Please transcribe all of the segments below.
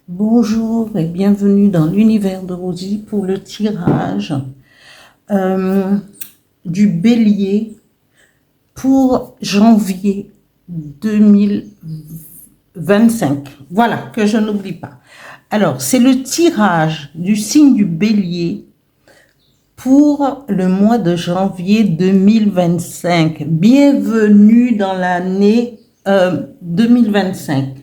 Bonjour et bienvenue dans l'univers de Rosie pour le tirage du Bélier pour janvier 2025. Voilà, que je n'oublie pas. Alors, c'est le tirage du signe du Bélier pour le mois de janvier 2025. Bienvenue dans l'année 2025,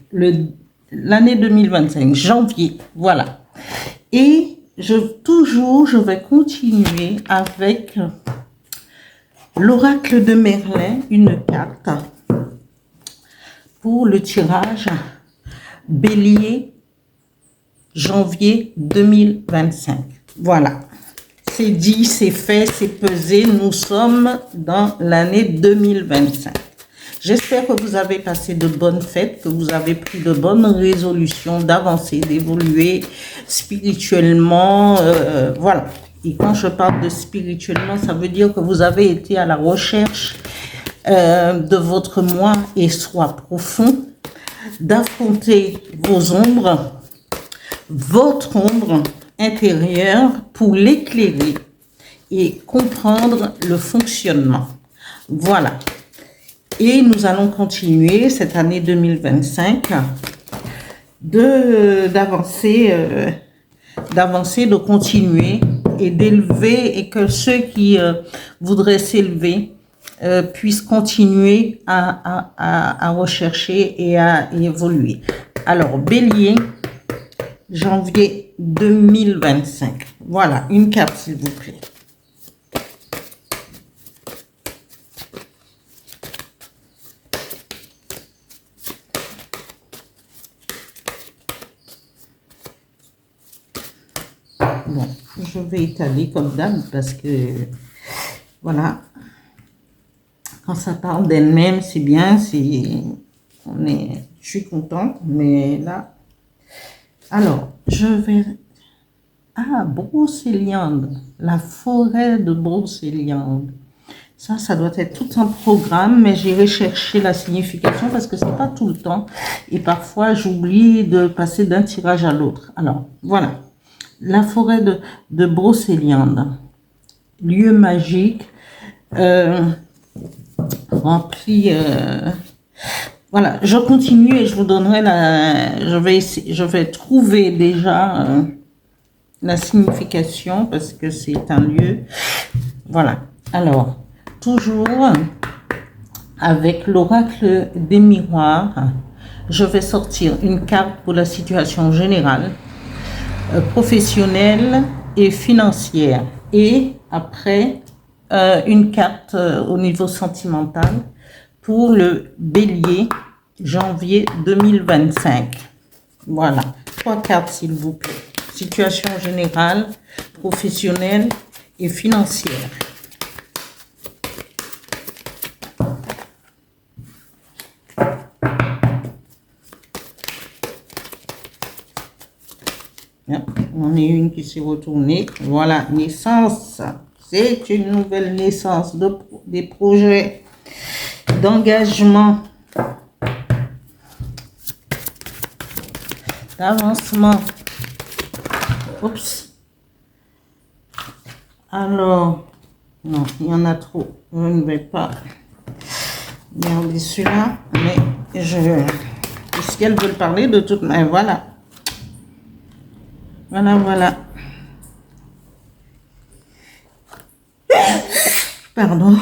l'année 2025, janvier, voilà. Et je vais continuer avec l'oracle de Merlin, une carte pour le tirage Bélier janvier 2025. Voilà. C'est dit, c'est fait, c'est pesé. Nous sommes dans l'année 2025. J'espère que vous avez passé de bonnes fêtes, que vous avez pris de bonnes résolutions d'avancer, d'évoluer spirituellement. Voilà. Et quand je parle de spirituellement, ça veut dire que vous avez été à la recherche de votre moi et soi profond, d'affronter vos ombres, votre ombre intérieure pour l'éclairer et comprendre le fonctionnement. Voilà. Et nous allons continuer cette année 2025 d'avancer, de continuer et d'élever, et que ceux qui voudraient s'élever puissent continuer à rechercher et à évoluer. Alors, Bélier, janvier 2025. Voilà, une carte s'il vous plaît. Bon, je vais étaler comme d'hab parce que, voilà, quand ça parle d'elle-même, c'est bien, je suis contente, mais là, alors, je vais, Brocéliande, la forêt de Brocéliande. Ça doit être tout un programme, mais j'irai chercher la signification parce que c'est pas tout le temps, et parfois j'oublie de passer d'un tirage à l'autre. Alors, voilà. La forêt de Brocéliande, lieu magique, rempli. Voilà, je continue et je vous donnerai je vais trouver déjà la signification parce que c'est un lieu. Voilà. Alors, toujours avec l'oracle des miroirs, je vais sortir une carte pour la situation générale, professionnelle et financière, et après une carte au niveau sentimental pour le Bélier janvier 2025. Voilà, 3 cartes s'il vous plaît. Situation générale, professionnelle et financière. On est une qui s'est retournée. Voilà, naissance. C'est une nouvelle naissance des projets d'engagement, d'avancement. Oups. Alors, non, il y en a trop. Je ne vais pas garder celui-là, mais si elles veulent parler de toute manière, voilà. Voilà. Pardon.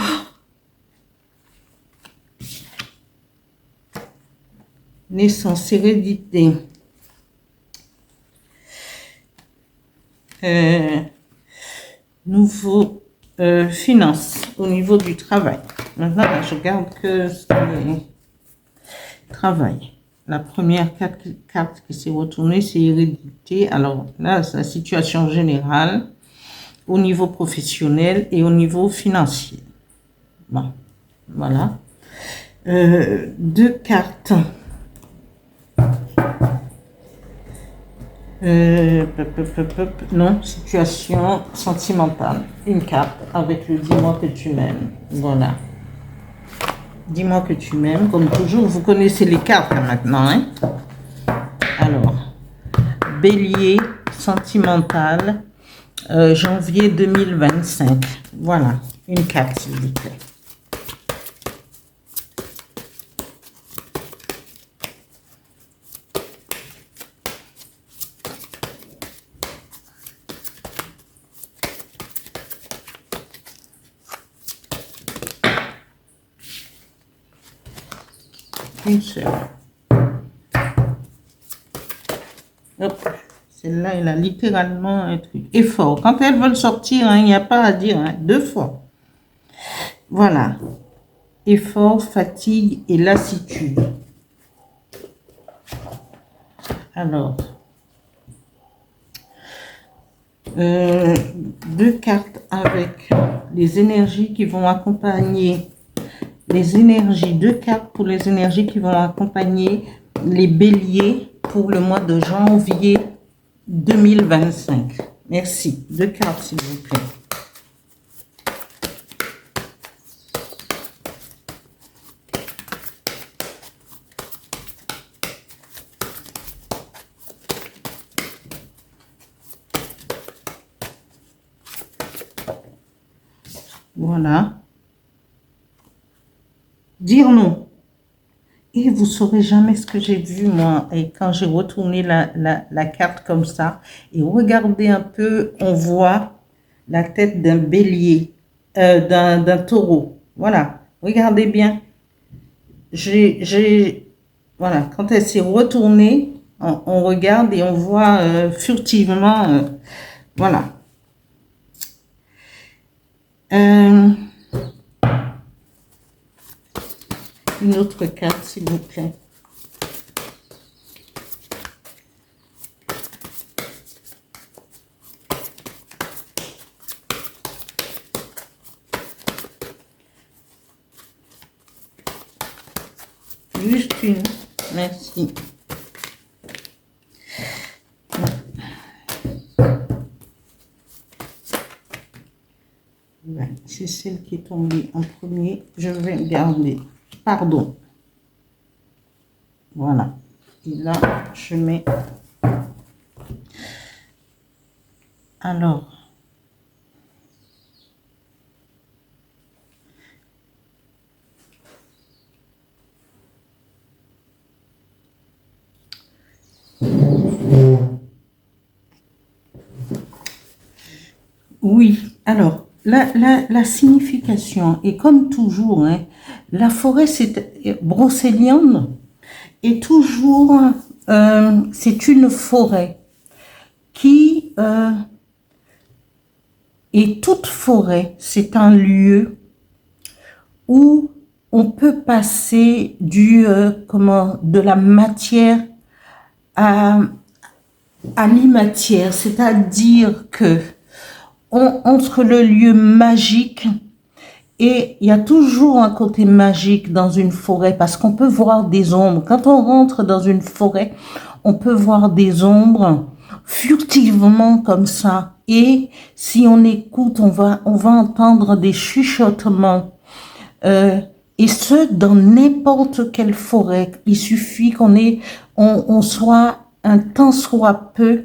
Naissance, hérédité. Nouveau finance au niveau du travail. Maintenant, là, je garde que ce qui est travail. La première carte qui s'est retournée, c'est hérédité. Alors là, c'est la situation générale au niveau professionnel et au niveau financier. Bon, voilà. 2 cartes. Non, situation sentimentale. Une carte avec le dis-moi que tu m'aimes. Voilà. Dis-moi que tu m'aimes. Comme toujours, vous connaissez les cartes maintenant. Hein? Alors, Bélier, sentimental, janvier 2025. Voilà, une carte, s'il vous plaît. Une seule. Hop. Celle-là, elle a littéralement un truc. Effort. Quand elles veulent sortir, il n'y a pas à dire. 2 fois. Voilà. Effort, fatigue et lassitude. Alors. 2 cartes avec les énergies qui vont accompagner. Les énergies. 2 cartes pour les énergies qui vont accompagner les béliers pour le mois de janvier 2025. Merci. 2 cartes, s'il vous plaît. Voilà. Dire non. Et vous saurez jamais ce que j'ai vu, moi, et quand j'ai retourné la carte comme ça, et regardez un peu, on voit la tête d'un bélier, d'un taureau. Voilà, regardez bien. Voilà, quand elle s'est retournée, on regarde et on voit furtivement, voilà. Une autre carte, s'il vous plaît. Juste une. Merci. Ouais, c'est celle qui est tombée en premier. Je vais garder. Pardon. Voilà. Et là, je mets... Alors... Oui, alors... La signification, et comme toujours, hein, la forêt, c'est brocéliande, et toujours, c'est une forêt qui, et toute forêt, c'est un lieu où on peut passer de la matière à l'immatière, c'est-à-dire que entre le lieu magique et il y a toujours un côté magique dans une forêt parce qu'on peut voir des ombres. Quand on rentre dans une forêt, on peut voir des ombres furtivement comme ça. Et si on écoute, on va entendre des chuchotements. Et ce, dans n'importe quelle forêt. Il suffit on soit un tant soit peu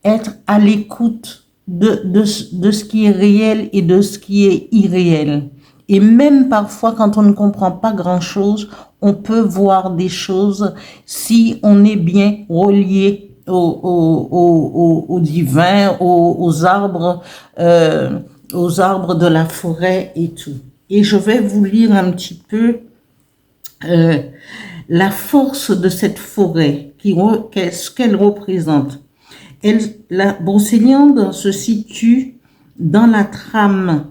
être à l'écoute de ce qui est réel et de ce qui est irréel. Et même parfois, quand on ne comprend pas grand-chose, on peut voir des choses si on est bien relié au divin, aux arbres de la forêt et tout. Et je vais vous lire un petit peu la force de cette forêt, ce qu'elle représente. La brocéliande se situe dans la trame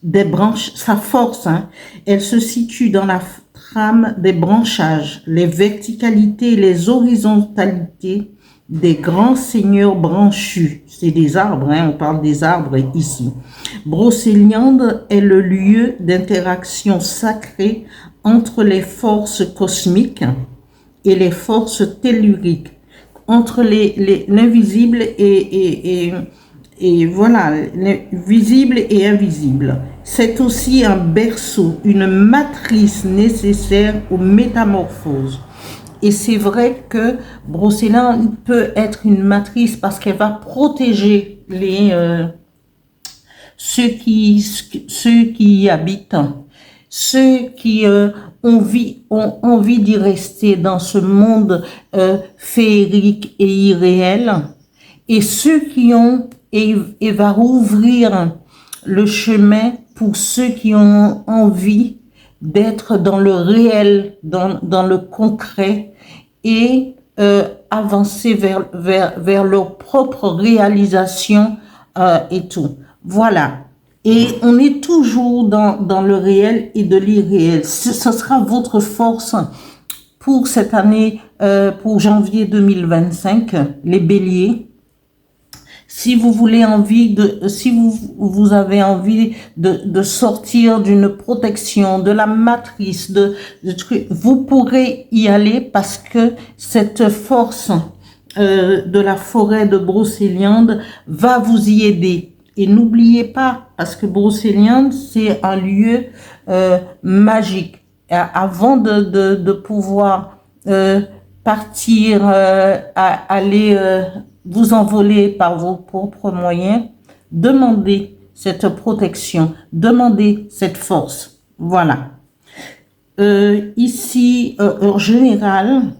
des branches, sa force, hein, elle se situe dans la trame des branchages, les verticalités et les horizontalités des grands seigneurs branchus. C'est des arbres, hein, on parle des arbres ici. Brocéliande est le lieu d'interaction sacrée entre les forces cosmiques et les forces telluriques, entre l'invisible et voilà, visible et invisible. C'est aussi un berceau, une matrice nécessaire aux métamorphoses. Et c'est vrai que Brocéliande peut être une matrice parce qu'elle va protéger ceux qui y habitent, ceux qui ont envie d'y rester dans ce monde féerique et irréel, et ceux qui ont, et va rouvrir le chemin pour ceux qui ont envie d'être dans le réel, dans le concret, et avancer vers leur propre réalisation et tout. Voilà. Et on est toujours dans le réel et de l'irréel. Ce sera votre force pour cette année, pour janvier 2025, les béliers. Si vous voulez si vous avez envie de sortir d'une protection, de la matrice, de trucs, vous pourrez y aller parce que cette force de la forêt de Brocéliande va vous y aider. Et n'oubliez pas, parce que Brocéliande, c'est un lieu magique. Avant de pouvoir partir, aller vous envoler par vos propres moyens, demandez cette protection, demandez cette force. Voilà. Ici, en général,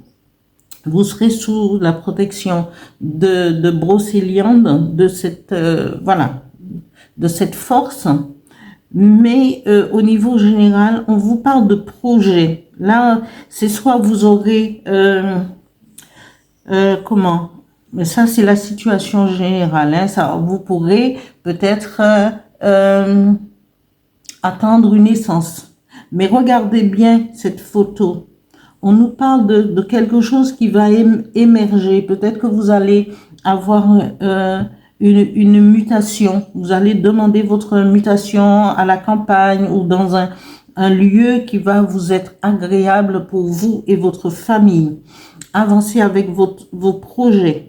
vous serez sous la protection de Brocéliande, de cette voilà, de cette force. Mais au niveau général, on vous parle de projet. Là, c'est soit vous aurez comment? Mais ça, c'est la situation générale. Hein. Ça, vous pourrez peut-être attendre une naissance. Mais regardez bien cette photo. On nous parle de quelque chose qui va émerger. Peut-être que vous allez avoir une mutation. Vous allez demander votre mutation à la campagne ou dans un lieu qui va vous être agréable pour vous et votre famille. Avancez avec vos projets.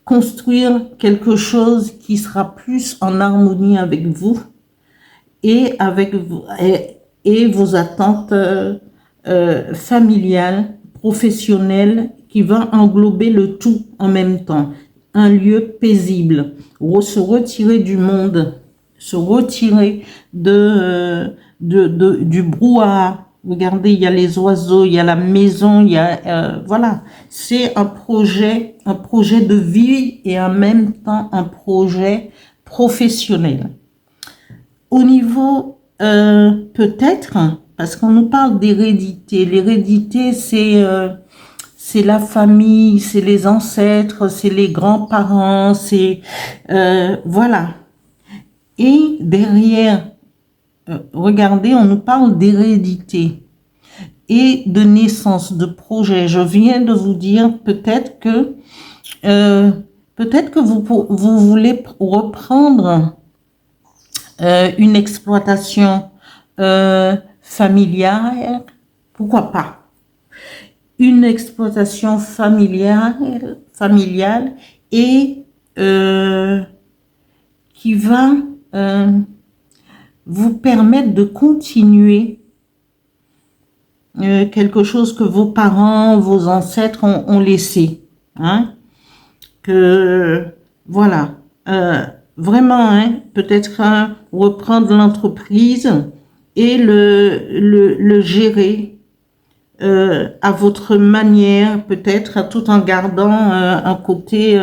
Construire quelque chose qui sera plus en harmonie avec vous et avec vous et vos attentes familiales, professionnelles, qui va englober le tout en même temps. Un lieu paisible, se retirer du monde, se retirer du brouhaha. Regardez, il y a les oiseaux, il y a la maison, il y a voilà. C'est un projet de vie et en même temps un projet professionnel. Au niveau peut-être, parce qu'on nous parle d'hérédité. L'hérédité, c'est la famille, c'est les ancêtres, c'est les grands-parents, c'est voilà. Et derrière, regardez, on nous parle d'hérédité et de naissance, de projet. Je viens de vous dire peut-être que vous voulez reprendre une exploitation familiale, pourquoi pas? Une exploitation familiale et qui va vous permettre de continuer quelque chose que vos parents, vos ancêtres ont laissé. Hein? Que, voilà. Vraiment, hein, peut-être reprendre l'entreprise et le gérer à votre manière, peut-être tout en gardant un côté,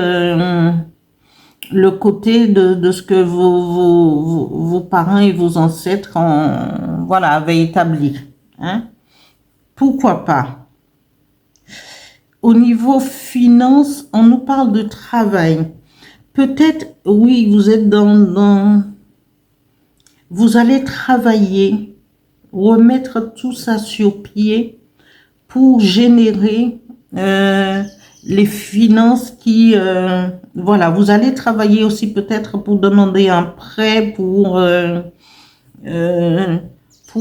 le côté de ce que vos parents et vos ancêtres voilà, avaient établi. Hein? Pourquoi pas? Au niveau finance, on nous parle de travail. Peut-être, oui, vous êtes vous allez travailler, remettre tout ça sur pied pour générer les finances qui, voilà, vous allez travailler aussi peut-être pour demander un prêt pour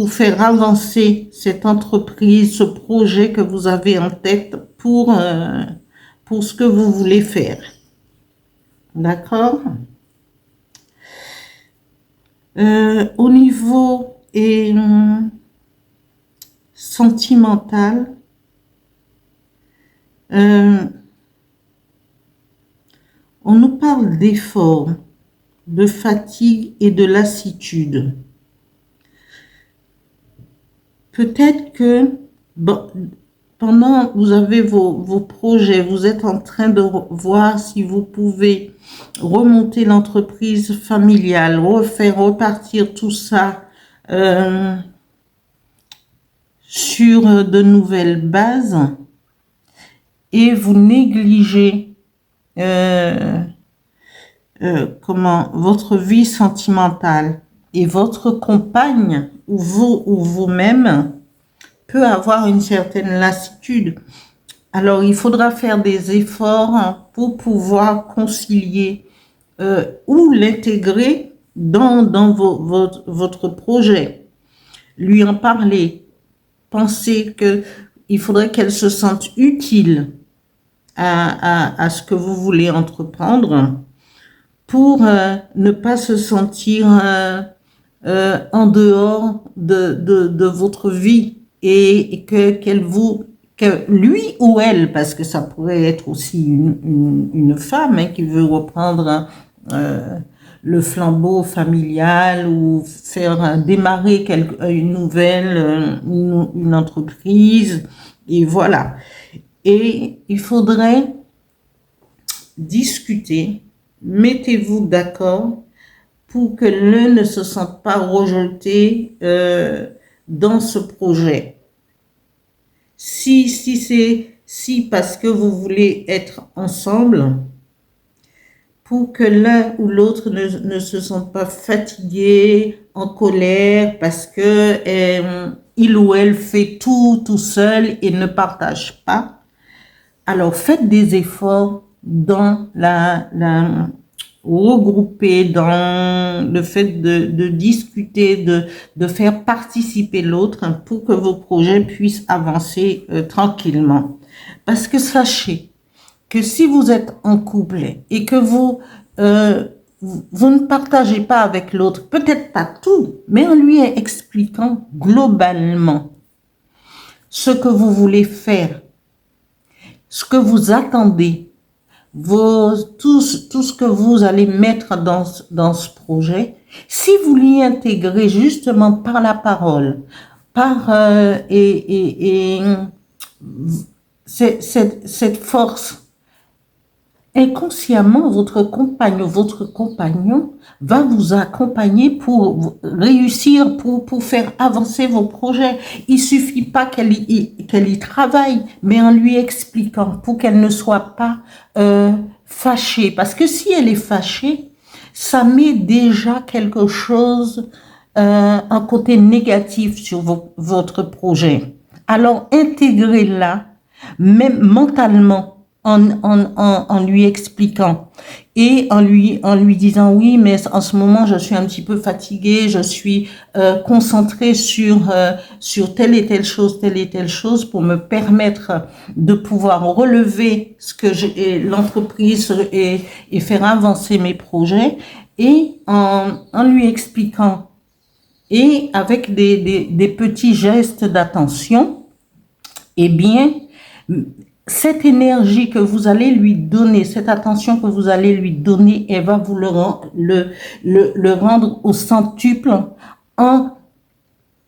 faire avancer cette entreprise, ce projet que vous avez en tête pour ce que vous voulez faire. D'accord? Au niveau sentimental, Euh, on nous parle d'efforts, de fatigue et de lassitude. Peut-être que bon, pendant vous avez vos projets, vous êtes en train de voir si vous pouvez remonter l'entreprise familiale, repartir tout ça sur de nouvelles bases, et vous négligez votre vie sentimentale, et votre compagne ou vous-même peut avoir une certaine lassitude. Alors, il faudra faire des efforts pour pouvoir concilier ou l'intégrer dans votre projet. Lui en parler. Penser qu'il faudrait qu'elle se sente utile à ce que vous voulez entreprendre, pour ne pas se sentir en dehors de votre vie, et que lui ou elle, parce que ça pourrait être aussi une femme qui veut reprendre le flambeau familial, ou faire démarrer une nouvelle, une entreprise, et voilà. Et il faudrait discuter, mettez-vous d'accord pour que l'un ne se sente pas rejeté dans ce projet. Si parce que vous voulez être ensemble, pour que l'un ou l'autre ne se sente pas fatigué, en colère, parce que il ou elle fait tout seul et ne partage pas. Alors faites des efforts dans regrouper, dans le fait de discuter, de faire participer l'autre, pour que vos projets puissent avancer tranquillement. Parce que sachez que si vous êtes en couple et que vous ne partagez pas avec l'autre, peut-être pas tout, mais en lui expliquant globalement ce que vous voulez faire, ce que vous attendez, tout ce que vous allez mettre dans ce projet, si vous l'y intégrez justement par la parole, par cette force, inconsciemment, votre compagne ou votre compagnon va vous accompagner pour réussir, pour faire avancer vos projets. Il suffit pas qu'elle y travaille, mais en lui expliquant, pour qu'elle ne soit pas fâchée. Parce que si elle est fâchée, ça met déjà quelque chose, un côté négatif sur votre projet. Alors, intégrez-la, même mentalement, en lui expliquant, et en lui disant: oui, mais en ce moment je suis un petit peu fatiguée, je suis concentrée sur telle et telle chose, pour me permettre de pouvoir relever l'entreprise et faire avancer mes projets. Et en lui expliquant, et avec des petits gestes d'attention, eh bien, cette énergie que vous allez lui donner, cette attention que vous allez lui donner, elle va vous le rendre au centuple, en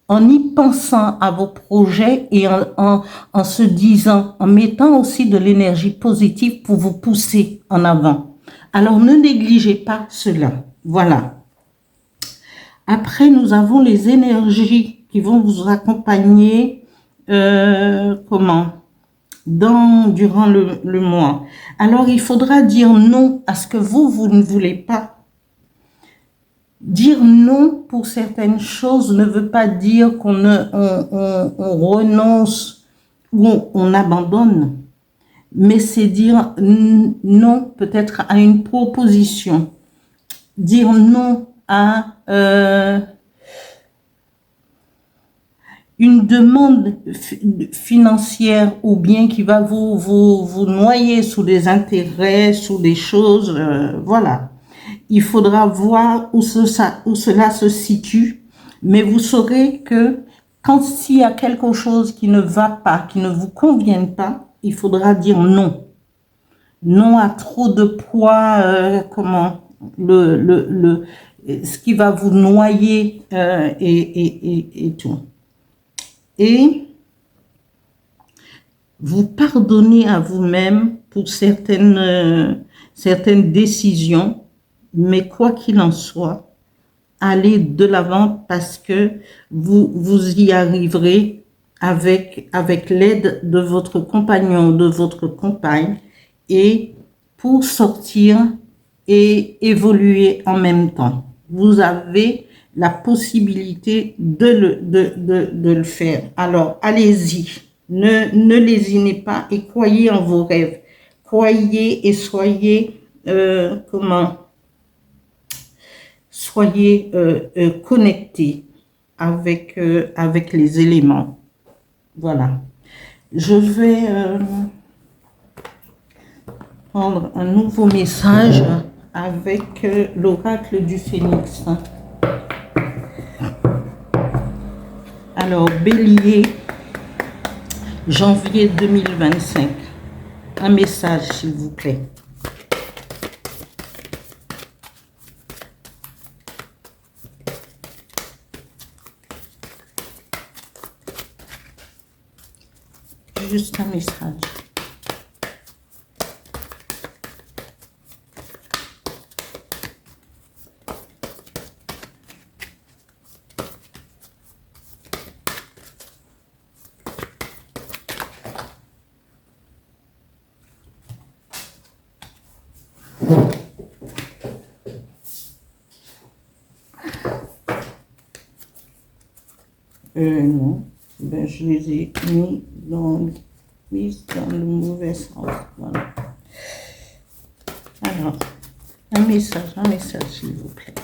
y pensant à vos projets, et en se disant, en mettant aussi de l'énergie positive pour vous pousser en avant. Alors, ne négligez pas cela. Voilà. Après, nous avons les énergies qui vont vous accompagner, durant le mois. Alors, il faudra dire non à ce que vous ne voulez pas. Dire non pour certaines choses ne veut pas dire qu'on renonce ou on abandonne, mais c'est dire non peut-être à une proposition, dire non à une demande financière, ou bien qui va vous noyer sous des intérêts, sous des choses, voilà. Il faudra voir où cela se situe, mais vous saurez que s'il y a quelque chose qui ne va pas, qui ne vous convient pas, il faudra dire non. Non à trop de poids, ce qui va vous noyer et tout. Et vous pardonnez à vous-même pour certaines décisions, mais quoi qu'il en soit, allez de l'avant parce que vous y arriverez avec l'aide de votre compagnon ou de votre compagne, et pour sortir et évoluer en même temps. Vous avez la possibilité de le faire. Alors, allez-y. Ne lésinez pas et croyez en vos rêves. Croyez et soyez, connectés avec les éléments. Voilà. Je vais prendre un nouveau message avec l'oracle du Phénix. Alors, Bélier, janvier 2025. Un message, s'il vous plaît. Juste un message. Non. Ben, je les ai mis dans le mauvais sens. Voilà. Alors, un message, s'il vous plaît.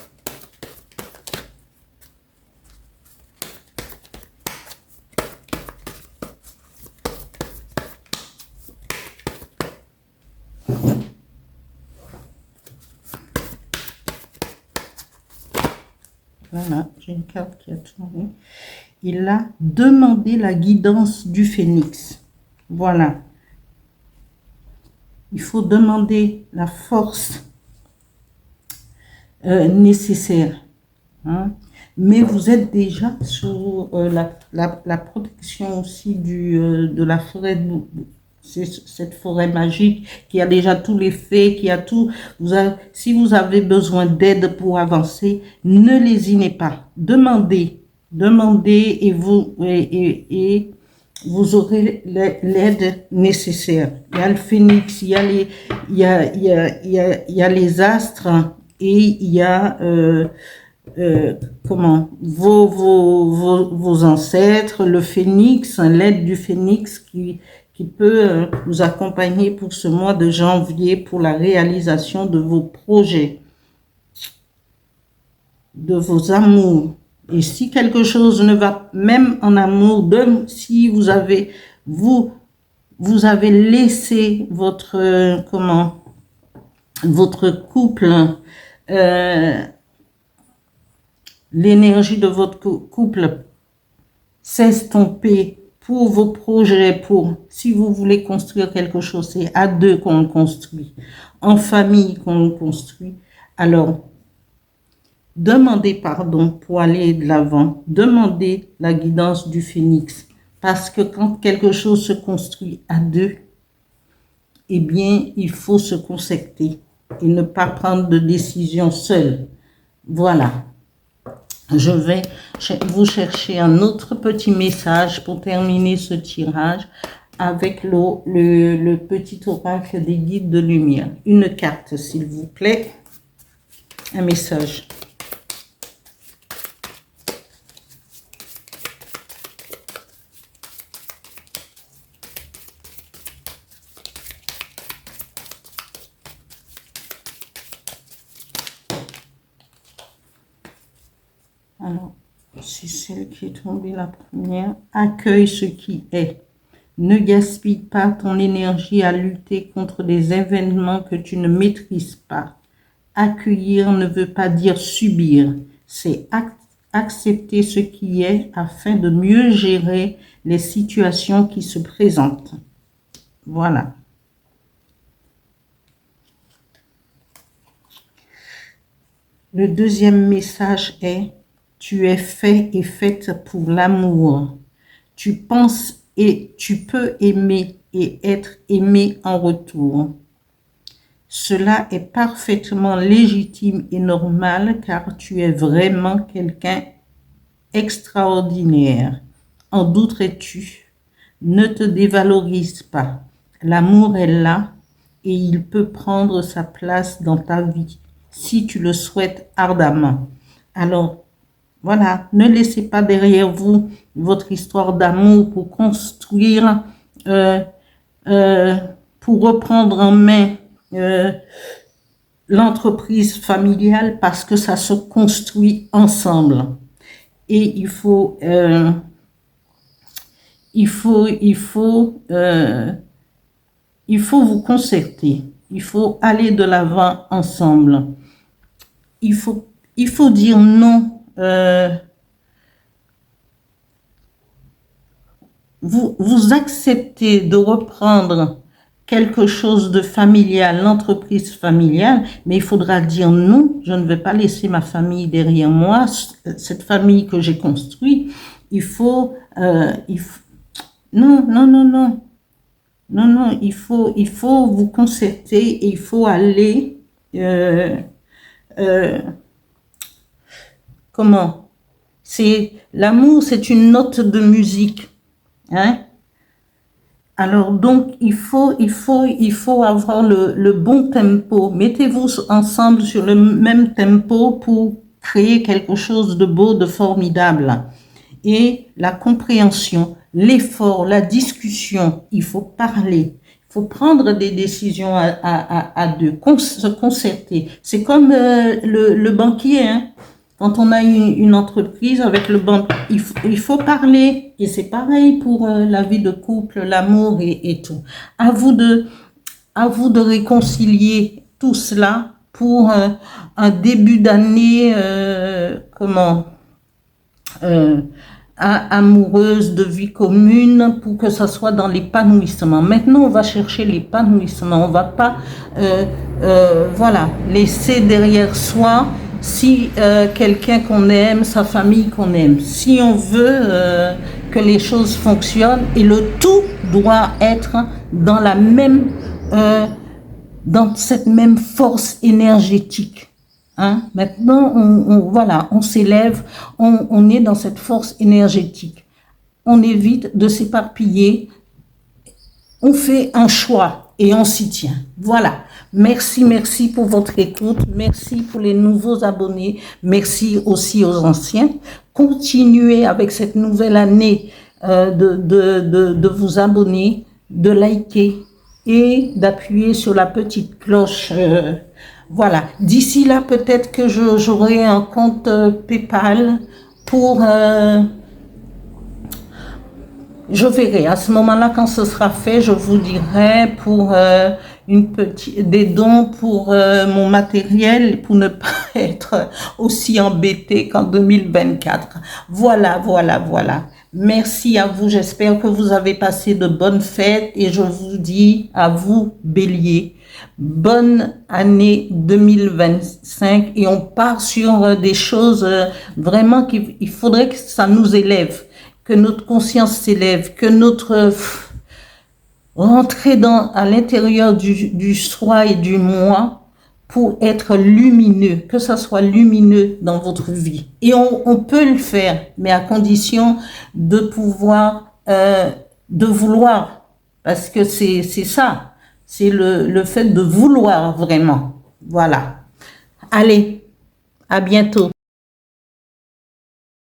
Voilà, j'ai une carte qui a tourné. Il a demandé la guidance du Phénix. Voilà. Il faut demander la force nécessaire. Hein. Mais vous êtes déjà sous la protection aussi de la forêt, cette forêt magique qui a déjà tous les faits, qui a tout. Si vous avez besoin d'aide pour avancer, ne lésinez pas. Demandez et vous aurez l'aide nécessaire. Il y a le Phénix, il y a les astres, et il y a vos ancêtres, le Phénix, l'aide du Phénix qui peut vous accompagner pour ce mois de janvier pour la réalisation de vos projets, de vos amours. Et si quelque chose ne va, même en amour, si vous avez laissé votre couple, l'énergie de votre couple s'estomper pour vos projets, si vous voulez construire quelque chose, c'est à deux qu'on le construit, en famille qu'on le construit. Alors, demandez pardon pour aller de l'avant. Demandez la guidance du Phénix. Parce que quand quelque chose se construit à deux, eh bien, il faut se concerter et ne pas prendre de décision seul. Voilà. Je vais vous chercher un autre petit message pour terminer ce tirage avec le petit oracle des guides de lumière. Une carte, s'il vous plaît. Un message. Alors, c'est celle qui est tombée la première. Accueille ce qui est. Ne gaspille pas ton énergie à lutter contre des événements que tu ne maîtrises pas. Accueillir ne veut pas dire subir. C'est accepter ce qui est afin de mieux gérer les situations qui se présentent. Voilà. Le deuxième message est: tu es fait et faite pour l'amour. Tu penses et tu peux aimer et être aimé en retour. Cela est parfaitement légitime et normal car tu es vraiment quelqu'un extraordinaire. En douterais-tu? Ne te dévalorise pas. L'amour est là et il peut prendre sa place dans ta vie si tu le souhaites ardemment. Alors, voilà, ne laissez pas derrière vous votre histoire d'amour pour construire, pour reprendre en main l'entreprise familiale parce que ça se construit ensemble. Et il faut vous concerter. Il faut aller de l'avant ensemble. Il faut dire non. Vous acceptez de reprendre quelque chose de familial, l'entreprise familiale, mais il faudra dire non, je ne vais pas laisser ma famille derrière moi, cette famille que j'ai construite. Il faut non, non, non, non. Non, non, il faut vous concerter et il faut aller comment? L'amour, c'est une note de musique. Hein? Alors, donc, il faut avoir le bon tempo. Mettez-vous ensemble sur le même tempo pour créer quelque chose de beau, de formidable. Et la compréhension, l'effort, la discussion, il faut parler. Il faut prendre des décisions à deux, se concerter. C'est comme le banquier, hein? Quand on a une entreprise avec le banquier, il faut parler. Et c'est pareil pour la vie de couple, l'amour et tout. À vous de réconcilier tout cela pour un début d'année, amoureuse, de vie commune, pour que ça soit dans l'épanouissement. Maintenant, on va chercher l'épanouissement. On va pas voilà, laisser derrière soi si quelqu'un qu'on aime, sa famille qu'on aime. Si on veut que les choses fonctionnent, et le tout doit être dans la même dans cette même force énergétique. Hein? Maintenant, voilà, on s'élève, on est dans cette force énergétique. On évite de s'éparpiller. On fait un choix et on s'y tient. Voilà. Merci, merci pour votre écoute. Merci pour les nouveaux abonnés. Merci aussi aux anciens. Continuez avec cette nouvelle année de vous abonner, de liker et d'appuyer sur la petite cloche. Voilà. D'ici là, peut-être que j'aurai un compte PayPal pour... je verrai. À ce moment-là, quand ce sera fait, je vous dirai pour des dons pour mon matériel, pour ne pas être aussi embêté qu'en 2024. Voilà, voilà, voilà. Merci à vous. J'espère que vous avez passé de bonnes fêtes et je vous dis à vous, Bélier, bonne année 2025 et on part sur des choses vraiment qu'il faudrait que ça nous élève, que notre conscience s'élève, que notre rentrer à l'intérieur du soi et du moi pour être lumineux, que ça soit lumineux dans votre vie. Et on peut le faire, mais à condition de pouvoir, de vouloir, parce que c'est ça, c'est le fait de vouloir vraiment. Voilà. Allez, à bientôt.